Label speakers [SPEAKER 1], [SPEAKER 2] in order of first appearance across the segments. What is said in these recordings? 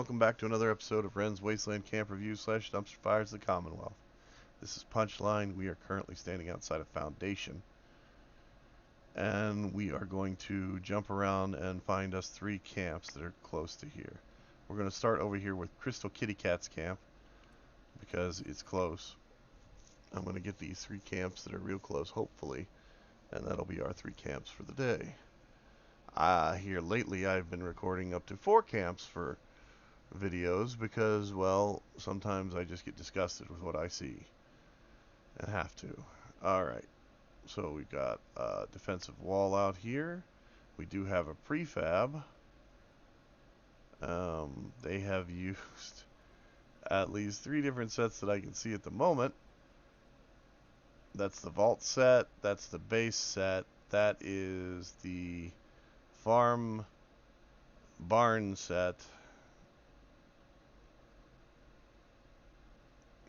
[SPEAKER 1] Welcome back to another episode of Wren's Wasteland Camp Review / Dumpster Fires of the Commonwealth. This is Punchline. We are currently standing outside of Foundation. And we are going to jump around and find us 3 camps that are close to here. We're going to start over here with Crystal Kitty Cat's camp because it's close. I'm going to get these 3 camps that are real close, hopefully. And that'll be our 3 camps for the day. Here lately I've been recording up to 4 camps for videos because, well, sometimes I just get disgusted with what I see and have to. Alright, so we've got a defensive wall out here. We do have a prefab. They have used at least 3 different sets that I can see at the moment. That's the vault set, that's the base set, that is the farm barn set.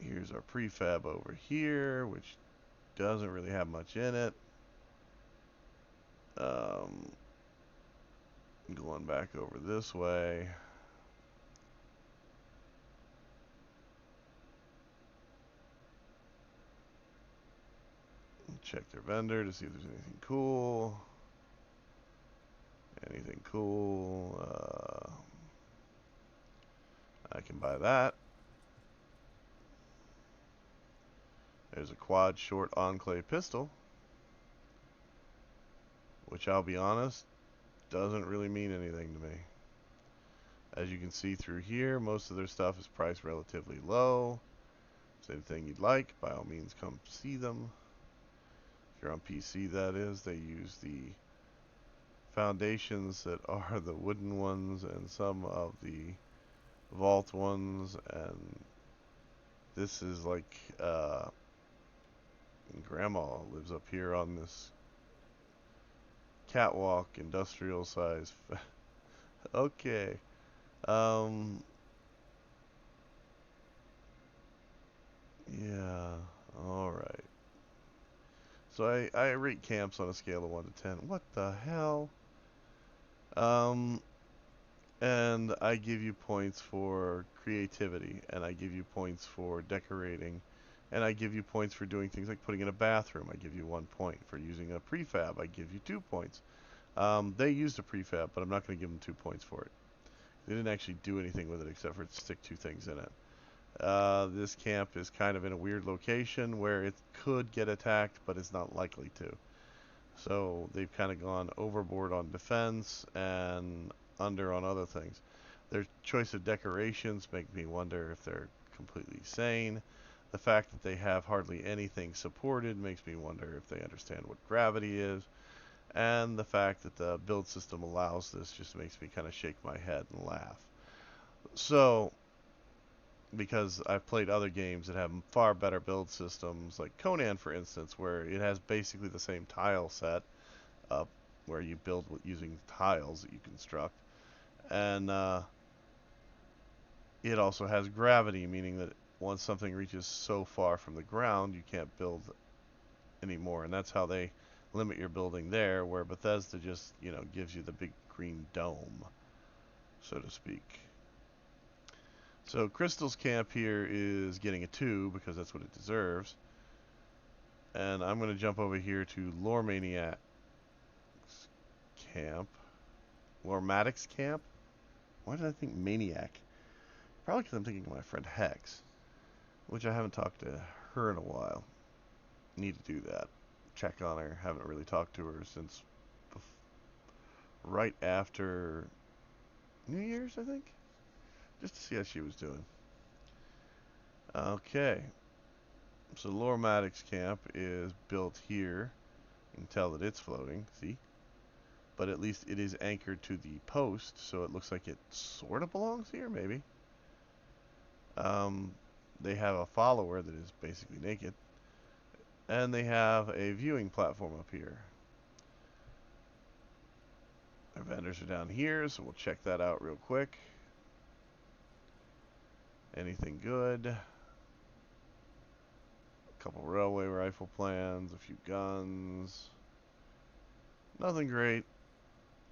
[SPEAKER 1] Here's our prefab over here, which doesn't really have much in it. Going back over this way. Check their vendor to see if there's anything cool. Anything cool. I can buy that. There's a quad short enclave pistol, which I'll be honest, doesn't really mean anything to me. As you can see through here, most of their stuff is priced relatively low. If there's anything you'd like, by all means come see them. If you're on PC, that is, they use the foundations that are the wooden ones and some of the vault ones, and this is like Grandma lives up here on this catwalk, industrial size. Okay. Yeah, alright. So I rate camps on a scale of 1 to 10. What the hell? And I give you points for creativity, and I give you points for decorating, and I give you points for doing things like putting in a bathroom. I give you 1 point. For using a prefab, I give you 2 points. They used a prefab, but I'm not going to give them 2 points for it. They didn't actually do anything with it except for stick 2 things in it. This camp is kind of in a weird location where it could get attacked, but it's not likely to. So they've kind of gone overboard on defense and under on other things. Their choice of decorations make me wonder if they're completely sane. The fact that they have hardly anything supported makes me wonder if they understand what gravity is. And the fact that the build system allows this just makes me kind of shake my head and laugh. So, because I've played other games that have far better build systems, like Conan, for instance, where it has basically the same tile set, where you build using tiles that you construct, and it also has gravity, meaning that once something reaches so far from the ground, you can't build anymore, and that's how they limit your building there, where Bethesda just, gives you the big green dome, so to speak. So Crystal's camp here is getting a 2 because that's what it deserves. And I'm going to jump over here to Lore Maniac's camp. Lorematic's camp? Why did I think Maniac? Probably because I'm thinking of my friend Hex, which I haven't talked to her in a while. Need to do that. Check on her. Haven't really talked to her since right after New Year's, I think. Just to see how she was doing. Okay. So Lorematic's camp is built here. You can tell that it's floating, see? But at least it is anchored to the post, so it looks like it sort of belongs here, maybe. They have a follower that is basically naked. And they have a viewing platform up here. Our vendors are down here, so we'll check that out real quick. Anything good? A couple railway rifle plans, a few guns. Nothing great.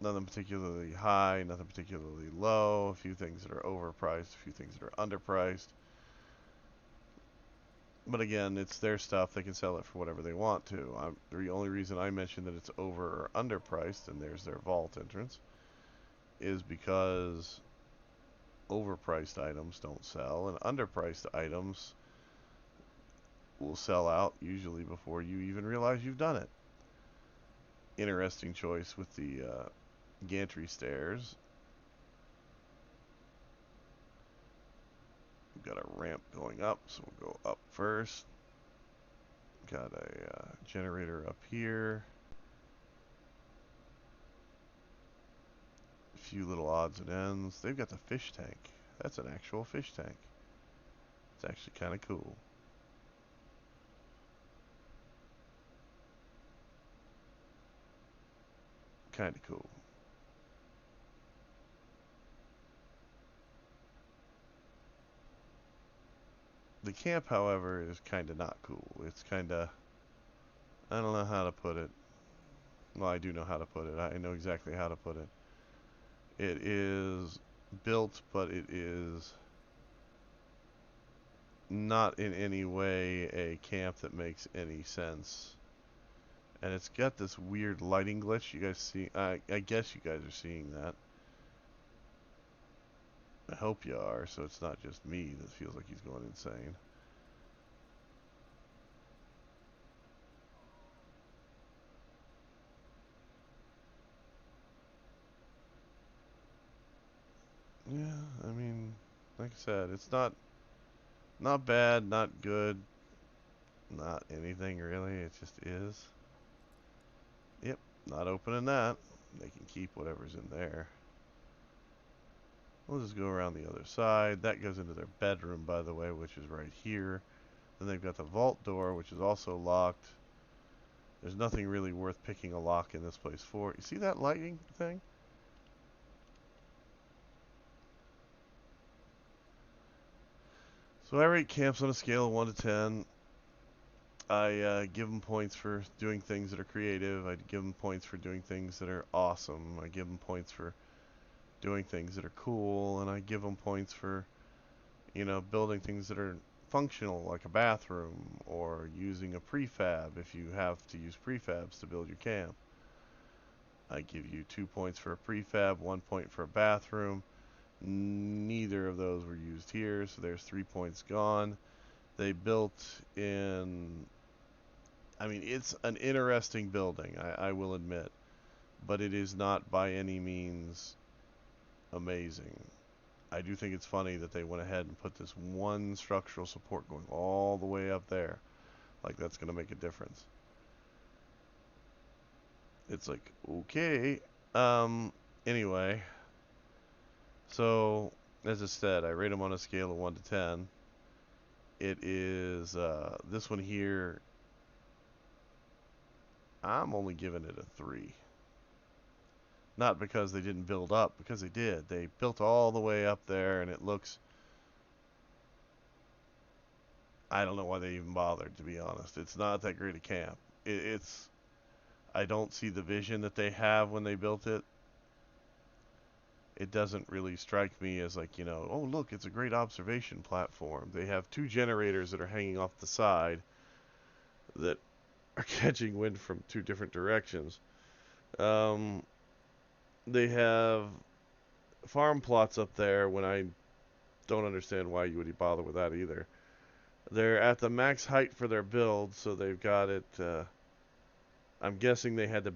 [SPEAKER 1] Nothing particularly high, nothing particularly low. A few things that are overpriced, a few things that are underpriced. But again, it's their stuff. They can sell it for whatever they want to. The only reason I mentioned that it's over or underpriced, and there's their vault entrance, is because overpriced items don't sell, and underpriced items will sell out usually before you even realize you've done it. Interesting choice with the gantry stairs. We've got a ramp going up, so we'll go up first. Got a generator up here. A few little odds and ends. They've got the fish tank. That's an actual fish tank. It's actually kind of cool. Kind of cool. The camp, however, is kind of not cool. It's kind of, I don't know how to put it. Well, I do know how to put it. I know exactly how to put it. It is built, but it is not in any way a camp that makes any sense. And it's got this weird lighting glitch. You guys see? I guess you guys are seeing that. I hope you are, so it's not just me that feels like he's going insane. Yeah, I mean, like I said, it's not bad, not good, not anything really. It just is. Yep, not opening that. They can keep whatever's in there. We'll just go around the other side. That goes into their bedroom, by the way, which is right here. Then they've got the vault door, which is also locked. There's nothing really worth picking a lock in this place for. You see that lighting thing? So I rate camps on a scale of 1 to 10. I give them points for doing things that are creative. I give them points for doing things that are awesome. I give them points for doing things that are cool. And I give them points for, building things that are functional, like a bathroom, or using a prefab if you have to use prefabs to build your camp. I give you 2 points for a prefab, 1 point for a bathroom. Neither of those were used here, so there's 3 points gone. They built in, I mean, it's an interesting building, I will admit, but it is not by any means amazing. I do think it's funny that they went ahead and put this one structural support going all the way up there. Like that's going to make a difference. It's like, okay. Anyway, so as I said, I rate them on a scale of 1 to 10. It is, this one here, I'm only giving it a 3. Not because they didn't build up, because they did. They built all the way up there, and it looks, I don't know why they even bothered, to be honest. It's not that great a camp. It's, I don't see the vision that they have when they built it. It doesn't really strike me as like, oh look, it's a great observation platform. They have 2 generators that are hanging off the side that are catching wind from 2 different directions. They have farm plots up there when I don't understand why you would bother with that either. They're at the max height for their build, so they've got it. I'm guessing they had to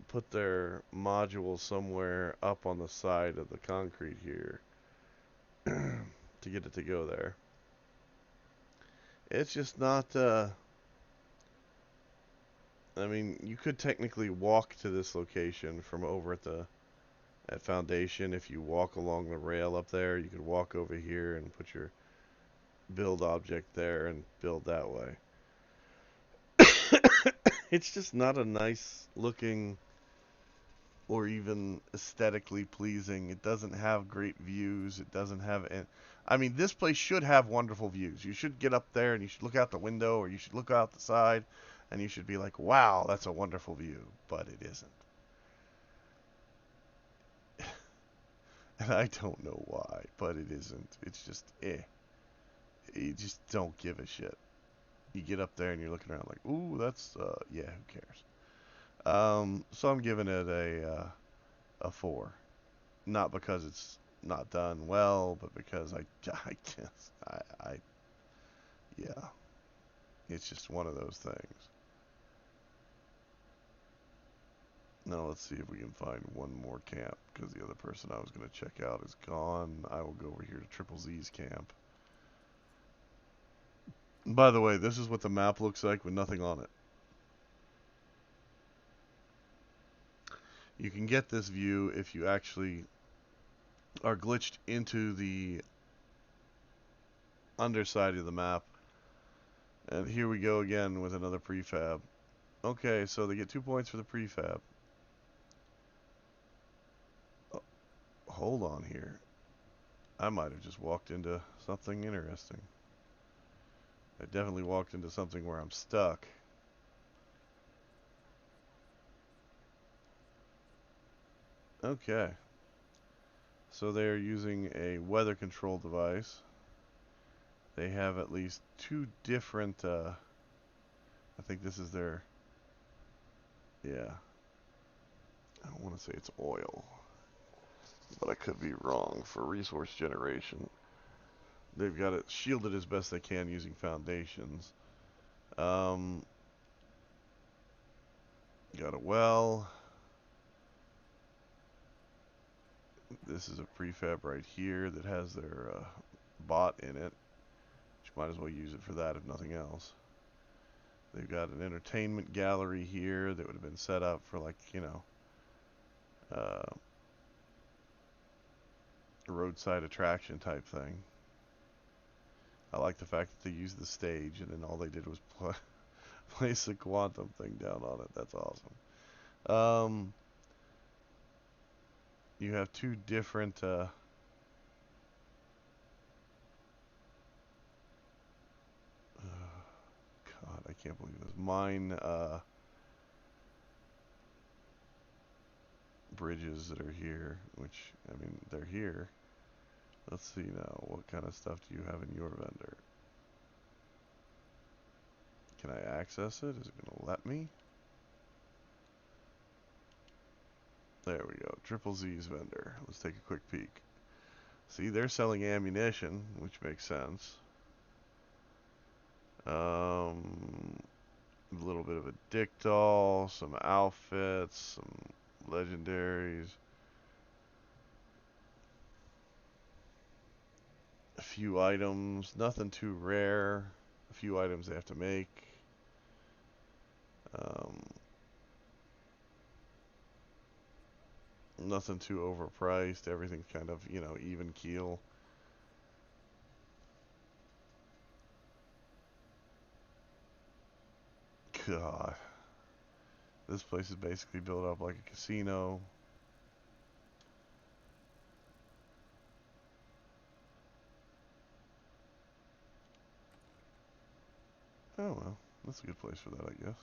[SPEAKER 1] put their module somewhere up on the side of the concrete here to get it to go there. It's just not. I mean, you could technically walk to this location from over at Foundation. If you walk along the rail up there, you could walk over here and put your build object there and build that way. It's just not a nice looking or even aesthetically pleasing. It doesn't have great views. It doesn't have I mean, this place should have wonderful views. You should get up there and you should look out the window or you should look out the side and you should be like, wow, that's a wonderful view. But it isn't. And I don't know why, but it isn't. It's just, eh. You just don't give a shit. You get up there and you're looking around like, ooh, that's, yeah, who cares? So I'm giving it a 4. Not because it's not done well, but because I guess, yeah, it's just one of those things. Now let's see if we can find one more camp, because the other person I was going to check out is gone. I will go over here to Triple Z's camp. And by the way, this is what the map looks like with nothing on it. You can get this view if you actually are glitched into the underside of the map. And here we go again with another prefab. Okay, so they get 2 points for the prefab. Oh, hold on here. I might have just walked into something interesting. I definitely walked into something where I'm stuck. Okay. So they're using a weather control device. They have at least 2 different, I think this is their, yeah. I don't want to say it's oil, but I could be wrong for resource generation. They've got it shielded as best they can using foundations. Got a well. This is a prefab right here that has their bot in it. Which might as well use it for that if nothing else. They've got an entertainment gallery here that would have been set up for, like, you know, a roadside attraction type thing. I like the fact that they used the stage and then all they did was place a quantum thing down on it. That's awesome. You have 2 different God, I can't believe this. Mine bridges that are here, which, I mean, they're here. Let's see now, what kind of stuff do you have in your vendor? Can I access it? Is it going to let me? There we go. Triple Z's vendor. Let's take a quick peek. See, they're selling ammunition, which makes sense. A little bit of a dick doll, some outfits, some legendaries. A few items, nothing too rare. A few items they have to make. Nothing too overpriced. Everything's kind of, you know, even keel. God. This place is basically built up like a casino. Oh well, that's a good place for that, I guess.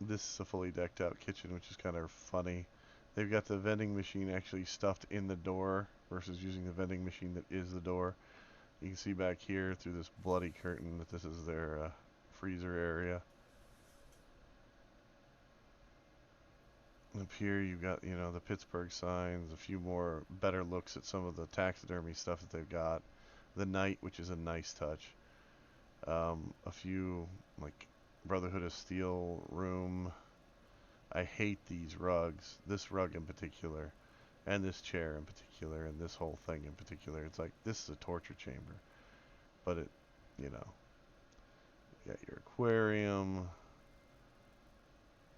[SPEAKER 1] This is a fully decked out kitchen, which is kind of funny. They've got the vending machine actually stuffed in the door versus using the vending machine that is the door. You can see back here through this bloody curtain that this is their freezer area. Up here you've got, you know, the Pittsburgh signs, a few more better looks at some of the taxidermy stuff that they've got. The Knight, which is a nice touch. A few, like, Brotherhood of Steel room. I hate these rugs. This rug in particular. And this chair in particular. And this whole thing in particular. It's like, this is a torture chamber. But it, you know. You got your aquarium.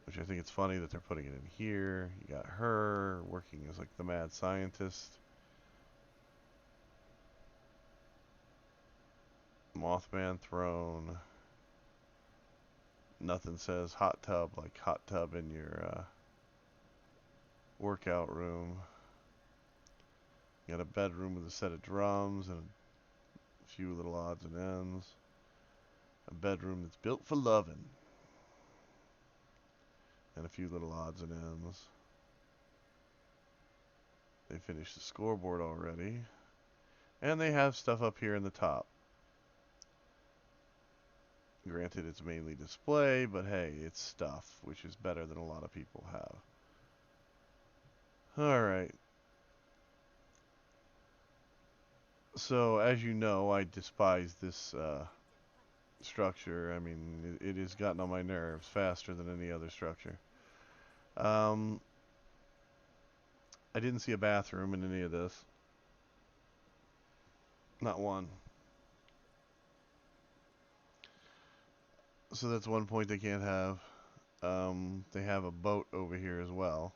[SPEAKER 1] Which I think it's funny that they're putting it in here. You got her working as like the mad scientist. Mothman throne. Nothing says hot tub like hot tub in your workout room. You got a bedroom with a set of drums and a few little odds and ends. A bedroom that's built for loving. and a few little odds and ends. They finished the scoreboard already. And they have stuff up here in the top. Granted, it's mainly display, but hey, it's stuff, which is better than a lot of people have. Alright. So, as you know, I despise this structure. I mean, it has gotten on my nerves faster than any other structure. I didn't see a bathroom in any of this. Not one. So that's one point they can't have. They have a boat over here as well.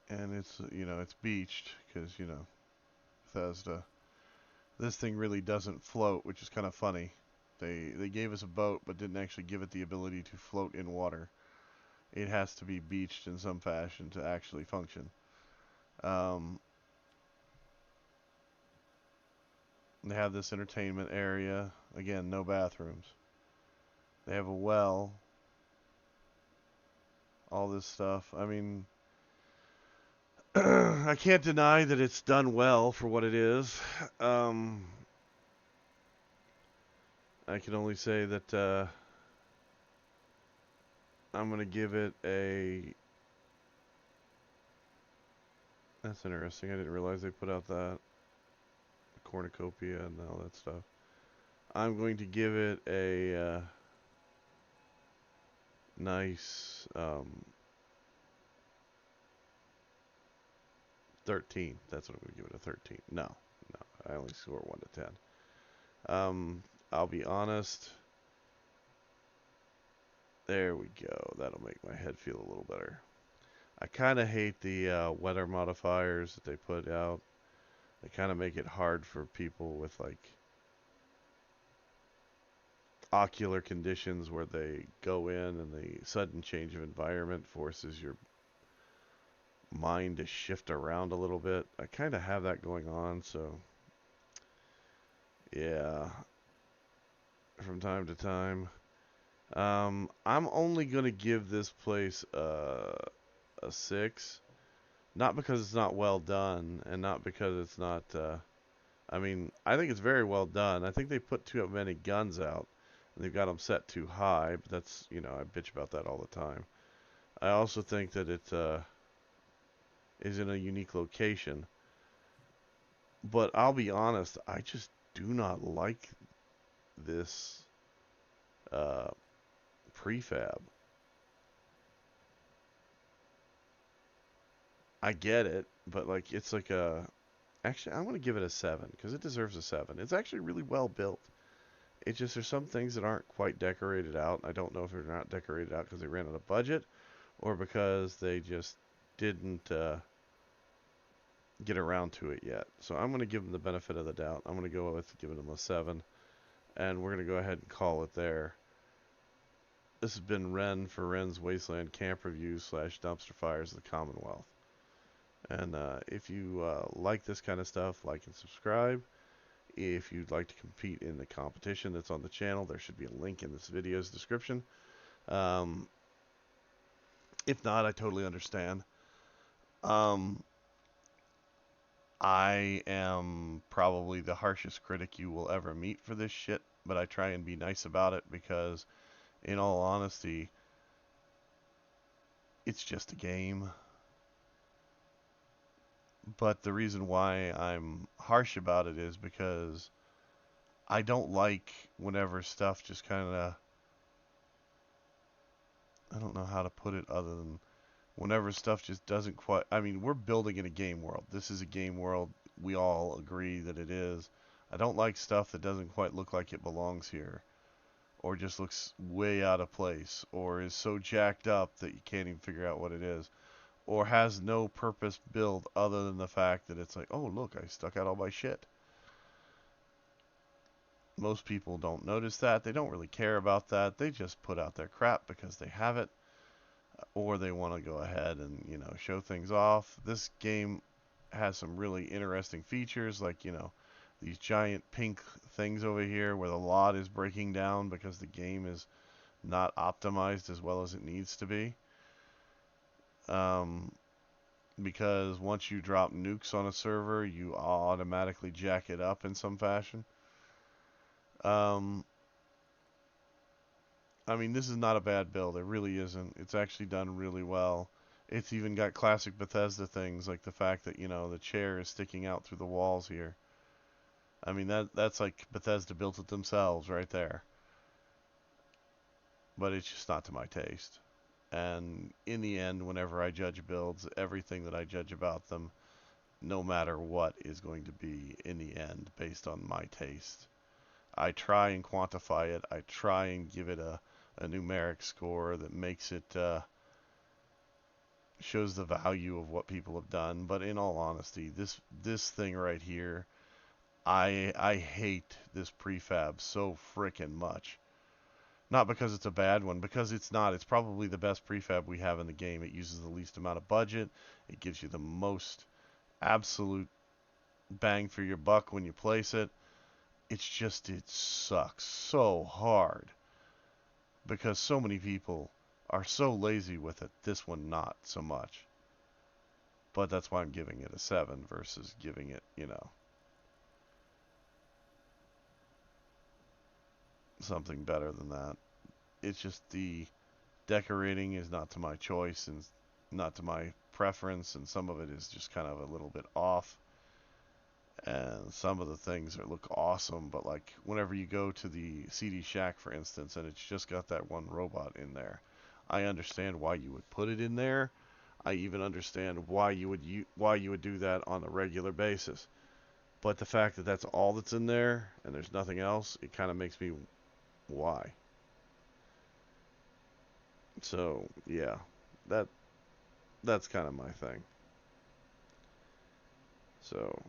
[SPEAKER 1] And it's, it's beached because, Bethesda. This thing really doesn't float, which is kind of funny. They gave us a boat, but didn't actually give it the ability to float in water. It has to be beached in some fashion to actually function. They have this entertainment area. Again, no bathrooms. They have a well. All this stuff. I mean, I can't deny that it's done well for what it is. I can only say that I'm going to give it a... That's interesting. I didn't realize they put out that cornucopia and all that stuff. I'm going to give it a nice 13. That's what I'm going to give it, a 13. No, I only score 1 to 10. I'll be honest. There we go. That'll make my head feel a little better. I kind of hate the weather modifiers that they put out. They kind of make it hard for people with like ocular conditions where they go in and the sudden change of environment forces your mind to shift around a little bit. I kind of have that going on, so yeah, from time to time. I'm only going to give this place a 6. Not because it's not well done, and not because it's not, I mean, I think it's very well done. I think they put too many guns out, and they've got them set too high, but that's, I bitch about that all the time. I also think that it is in a unique location. But I'll be honest, I just do not like this prefab. I get it, but like it's like a... Actually, I'm going to give it a 7 because it deserves a 7. It's actually really well built. It's just there's some things that aren't quite decorated out. I don't know if they're not decorated out because they ran out of budget or because they just didn't get around to it yet. So I'm going to give them the benefit of the doubt. I'm going to go with giving them a 7. And we're going to go ahead and call it there. This has been Ren for Ren's Wasteland Camp Reviews / Dumpster Fires of the Commonwealth. And if you like this kind of stuff, like and subscribe. If you'd like to compete in the competition that's on the channel, there should be a link in this video's description. If not, I totally understand. I am probably the harshest critic you will ever meet for this shit, but I try and be nice about it because, in all honesty, it's just a game. But the reason why I'm harsh about it is because I don't like whenever stuff just kind of... I don't know how to put it other than whenever stuff just doesn't quite... I mean, we're building in a game world. This is a game world. We all agree that it is. I don't like stuff that doesn't quite look like it belongs here, or just looks way out of place, or is so jacked up that you can't even figure out what it is, or has no purpose build other than the fact that it's like, oh, look, I stuck out all my shit. Most people don't notice that. They don't really care about that. They just put out their crap because they have it, or they want to go ahead and, show things off. This game has some really interesting features, like, these giant pink things over here where the lot is breaking down because the game is not optimized as well as it needs to be. Um, because once you drop nukes on a server, you automatically jack it up in some fashion. Um, I mean, this is not a bad build. It really isn't. It's actually done really well. It's even got classic Bethesda things like the fact that, the chair is sticking out through the walls here. I mean, that's like Bethesda built it themselves right there. But it's just not to my taste. And in the end, whenever I judge builds, everything that I judge about them, no matter what, is going to be, in the end, based on my taste. I try and quantify it. I try and give it a numeric score that makes it shows the value of what people have done. But in all honesty, this thing right here, I hate this prefab so frickin' much. Not because it's a bad one, because it's not. It's probably the best prefab we have in the game. It uses the least amount of budget. It gives you the most absolute bang for your buck when you place it. It's just, it sucks so hard because so many people are so lazy with it. This one, not so much. But that's why I'm giving it a 7 versus giving it, something better than that. It's just the decorating is not to my choice and not to my preference, and some of it is just kind of a little bit off. And some of the things that look awesome, but like whenever you go to the CD Shack, for instance, and it's just got that one robot in there, I understand why you would put it in there. I even understand why you would do that on a regular basis. But the fact that that's all that's in there and there's nothing else, it kind of makes me why. So yeah, that that's kind of my thing. So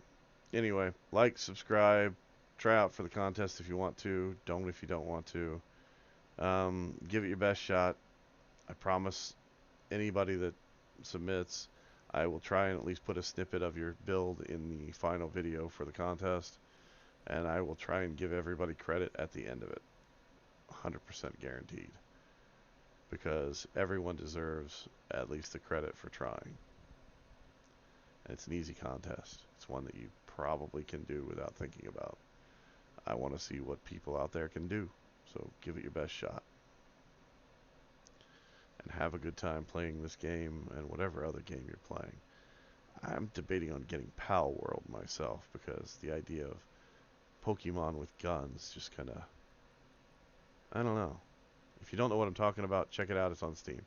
[SPEAKER 1] anyway, like, subscribe, try out for the contest if you want to. Don't if you don't want to. Give it your best shot. I promise anybody that submits, I will try and at least put a snippet of your build in the final video for the contest. And I will try and give everybody credit at the end of it. 100% guaranteed. Because everyone deserves at least the credit for trying. And it's an easy contest. It's one that you probably can do without thinking about. I want to see what people out there can do. So give it your best shot. And have a good time playing this game and whatever other game you're playing. I'm debating on getting Pal World myself because the idea of Pokemon with guns just kind of, I don't know. If you don't know what I'm talking about, check it out. It's on Steam.